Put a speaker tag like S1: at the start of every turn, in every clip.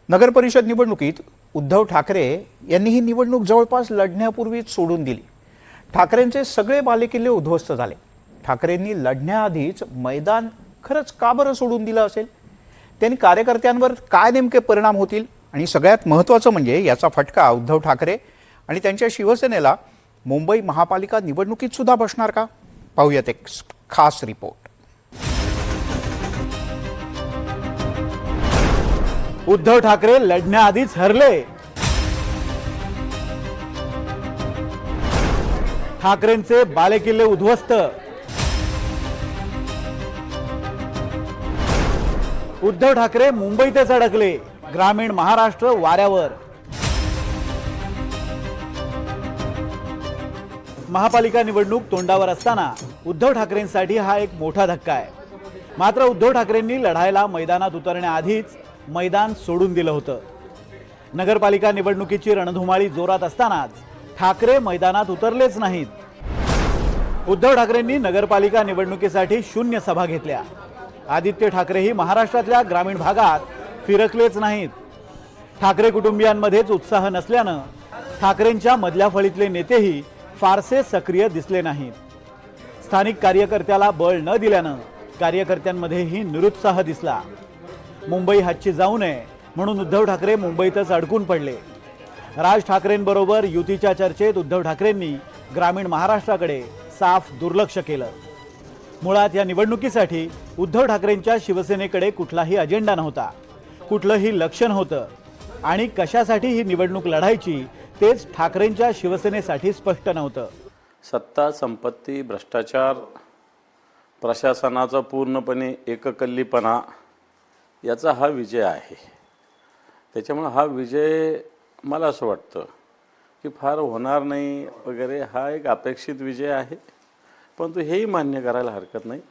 S1: नगर परिषद निवडणुकीत उद्धव ठाकरे यांनी ही निवडणूक जवळपास लढण्यापूर्वीच सोडून दिली। ठाकरेंचे सगळे बालेकिल्ले उद्ध्वस्त झाले। ठाकरेंनी लढण्याआधीच मैदान खरंच का बरं सोडून दिलं असेल? त्यांनी कार्यकर्त्यांवर काय नेमके परिणाम होतील आणि सगळ्यात महत्त्वाचं म्हणजे याचा फटका उद्धव ठाकरे आणि त्यांच्या शिवसेनेला मुंबई महापालिका निवडणुकीत सुद्धा बसणार का? पाहूयात एक खास रिपोर्ट।
S2: उद्धव ठाकरे लढण्याआधीच हरले। ठाकरेंचे बालेकिल्ले उद्ध्वस्त। उद्धव ठाकरे मुंबईतच अडकले। ग्रामीण महाराष्ट्र वाऱ्यावर। महापालिका निवडणूक तोंडावर असताना उद्धव ठाकरेंसाठी हा एक मोठा धक्का आहे। मात्र उद्धव ठाकरेंनी लढायला मैदानात उतरण्याआधीच मैदान सोडून दिलं होतं। नगरपालिका निवडणुकीची रणधुमाळी जोरात असतानाच ठाकरे मैदानात उतरलेच नाहीत। उद्धव ठाकरेंनी नगरपालिका निवडणुकीसाठी शून्य सभा घेतल्या। आदित्य ठाकरेही महाराष्ट्रातल्या ग्रामीण भागात फिरकलेच नाहीत। ठाकरे कुटुंबियांमध्येच उत्साह नसल्यानं ठाकरेंच्या मधल्या फळीतले नेतेही फारसे सक्रिय दिसले नाहीत। स्थानिक कार्यकर्त्याला बळ न दिल्यानं कार्यकर्त्यांमध्येही निरुत्साह दिसला। मुंबई हातची जाऊ नये म्हणून उद्धव ठाकरे मुंबईतच अडकून पडले। राज ठाकरेंबरोबर युतीच्या चर्चेत उद्धव ठाकरेंनी ग्रामीण महाराष्ट्राकडे साफ दुर्लक्ष केलं। मुळात या निवडणुकीसाठी उद्धव ठाकरेंच्या शिवसेनेकडे कुठलाही अजेंडा नव्हता, कुठलंही लक्ष्य नव्हतं आणि कशासाठी ही निवडणूक लढायची तेच ठाकरेंच्या शिवसेनेसाठी स्पष्ट नव्हतं।
S3: सत्ता, संपत्ती, भ्रष्टाचार, प्रशासनाचा पूर्णपणे एककल्लीपणा याचा हा विजय आहे। त्याच्यामुळे हा विजय मला असं वाटतं की फार होणार नाही वगैरे, हा एक अपेक्षित विजय आहे। परंतु हेही मान्य करायला हरकत नाही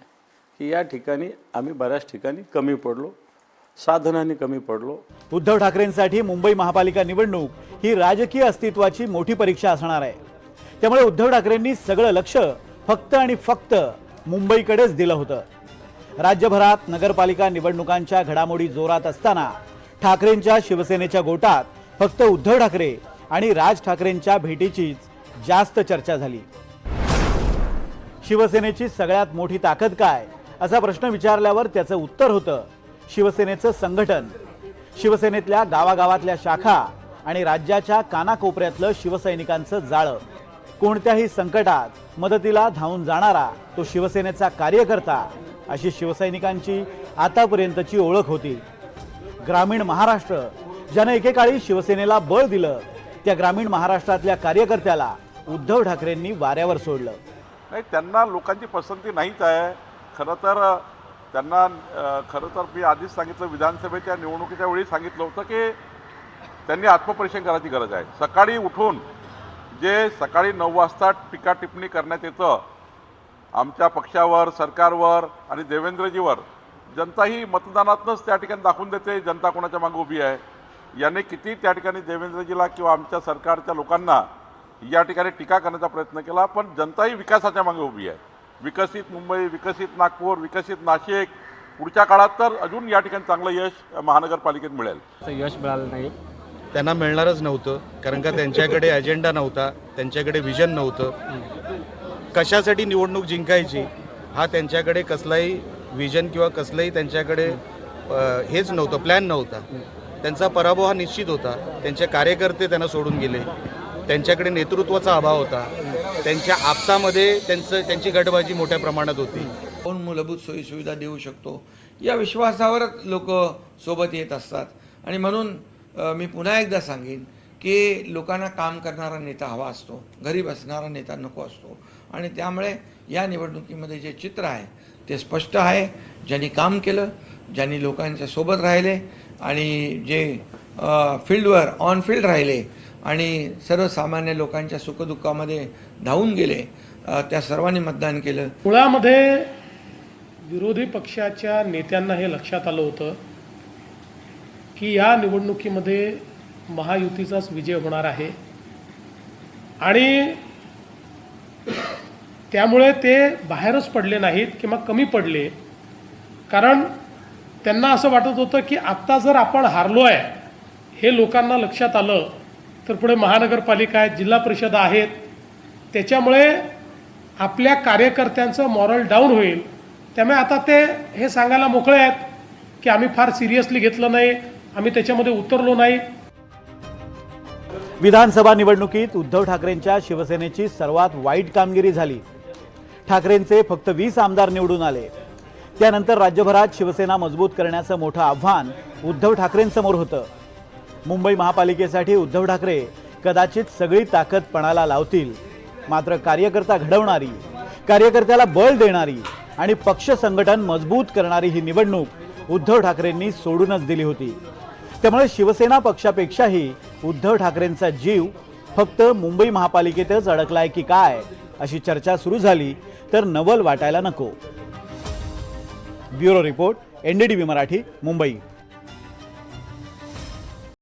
S3: की या ठिकाणी आम्ही बऱ्याच ठिकाणी कमी पडलो, साधनांनी कमी पडलो।
S2: उद्धव ठाकरेंसाठी मुंबई महापालिका निवडणूक ही राजकीय अस्तित्वाची मोठी परीक्षा असणार आहे। त्यामुळे उद्धव ठाकरेंनी सगळं लक्ष फक्त आणि फक्त मुंबईकडेच दिलं होतं। राज्यभरात नगरपालिका निवडणुकांच्या घडामोडी जोरात असताना ठाकरेंच्या शिवसेनेच्या गोटात फक्त उद्धव ठाकरे आणि राज ठाकरेंच्या भेटीचीच जास्त चर्चा झाली। शिवसेनेची सगळ्यात मोठी ताकद काय असा प्रश्न विचारल्यावर त्याचं उत्तर होतं शिवसेनेचं संघटन। शिवसेनेतल्या गावागावातल्या शाखा आणि राज्याच्या कानाकोपऱ्यातलं शिवसैनिकांचं जाळं। कोणत्याही संकटात मदतीला धावून जाणारा तो शिवसेनेचा कार्यकर्ता, अशी शिवसैनिकांची आतापर्यंतची ओळख होती। ग्रामीण महाराष्ट्र ज्याने एकेकाळी शिवसेनेला बळ दिलं, त्या ग्रामीण महाराष्ट्रातल्या कार्यकर्त्याला उद्धव ठाकरेंनी वाऱ्यावर सोडलं।
S4: नाही, त्यांना लोकांची पसंती नाहीच आहे। खरं तर मी आधीच सांगितलं, विधानसभेच्या निवडणुकीच्या वेळी सांगितलं होतं की त्यांनी आत्मपरीक्षण करायची गरज आहे। सकाळी उठून जे सकाळी 9 वाजता टीका टिप्पणी करण्यात येतं आमच्या पक्षावर, सरकारवर आणि देवेंद्रजीवर, जनता ही मतदानातूनच त्या ठिकाणी दाखवून देते जनता कोणाच्या मागे उभी आहे। याने किती त्या ठिकाणी देवेंद्रजीला किंवा आमच्या सरकारच्या लोकांना या ठिकाणी टीका करण्याचा प्रयत्न केला, पण जनता ही विकासाच्या मागे उभी आहे। विकसित मुंबई, विकसित नागपूर, विकसित नाशिक, पुढच्या काळात तर अजून या ठिकाणी चांगलं यश महानगरपालिकेत मिळेल।
S5: यश मिळालं नाही,
S6: त्यांना मिळणारच नव्हतं, कारण का त्यांच्याकडे अजेंडा नव्हता, त्यांच्याकडे विजन नव्हतं। कशासाठी निवडणूक जिंकायची हा त्यांच्याकडे कसलाही विजन किंवा कसलंही त्यांच्याकडे हेच नव्हतं, प्लॅन नव्हता। त्यांचा पराभव हा निश्चित होता। त्यांचे कार्यकर्ते त्यांना सोडून गेले, त्यांच्याकडे नेतृत्वाचा अभाव होता, त्यांच्या आपसामध्ये त्यांची गटबाजी मोठ्या प्रमाणात होती।
S7: कोण मूलभूत सोयीसुविधा देऊ शकतो या विश्वासावरच लोक सोबत येत असतात। आणि म्हणून मी पुन्हा एकदा सांगेन की लोकांना काम करणारा नेता हवा असतो, घरी बसणारा नेता नको असतो। आणि त्यामुळे या निवडणुकीमध्ये जे चित्र आहे ते स्पष्ट आहे। ज्यांनी काम केलं, ज्यांनी लोकांच्या सोबत राहिले आणि जे फील्डवर ऑन फील्ड राहिले आणि सर्वसामान्य लोकांच्या सुखदुःखामध्ये धावून गेले, त्या सर्वांनी मतदान केलं।
S8: मुळामध्ये विरोधी पक्षाच्या नेत्यांना हे लक्षात आलं होतं की या निवडणुकीमध्ये महायुतीचाच विजय होणार आहे आणि त्यामुळे ते बाहेरच पडले नाहीत किंवा कमी पडले, कारण त्यांना असं वाटत होतं की आत्ता जर आपण हारलो आहे हे लोकांना लक्षात आलं तर पुढे महानगरपालिका आहेत, जिल्हा परिषद आहेत, त्याच्यामुळे आपल्या कार्यकर्त्यांचं मॉरल डाऊन होईल. त्यामुळे आता ते हे सांगायला मोकळे आहेत की आम्ही फार सिरियसली घेतलं नाही, आम्ही त्याच्यामध्ये उतरलो नाही.
S2: विधानसभा निवडणुकीत उद्धव ठाकरेंच्या शिवसेनेची सर्वात वाईट कामगिरी झाली. ठाकरेंचे फक्त 20 आमदार निवडून आले. त्यानंतर राज्यभरात शिवसेना मजबूत करण्याचं मोठं आव्हान उद्धव ठाकरेंसमोर होतं. मुंबई महापालिकेसाठी उद्धव ठाकरे कदाचित सगळी ताकद पणाला लावतील, मात्र कार्यकर्ता घडवणारी, कार्यकर्त्याला बळ देणारी आणि पक्ष संघटन मजबूत करणारी ही निवडणूक उद्धव ठाकरेंनी सोडूनच दिली होती. त्यामुळे शिवसेना पक्षापेक्षाही उद्धव ठाकरेंचा जीव फक्त मुंबई महापालिकेतच अडकलाय की काय अशी चर्चा सुरू झाली तर नवल वाटायला नको. Bureau report, NDTV Marathi, Mumbai.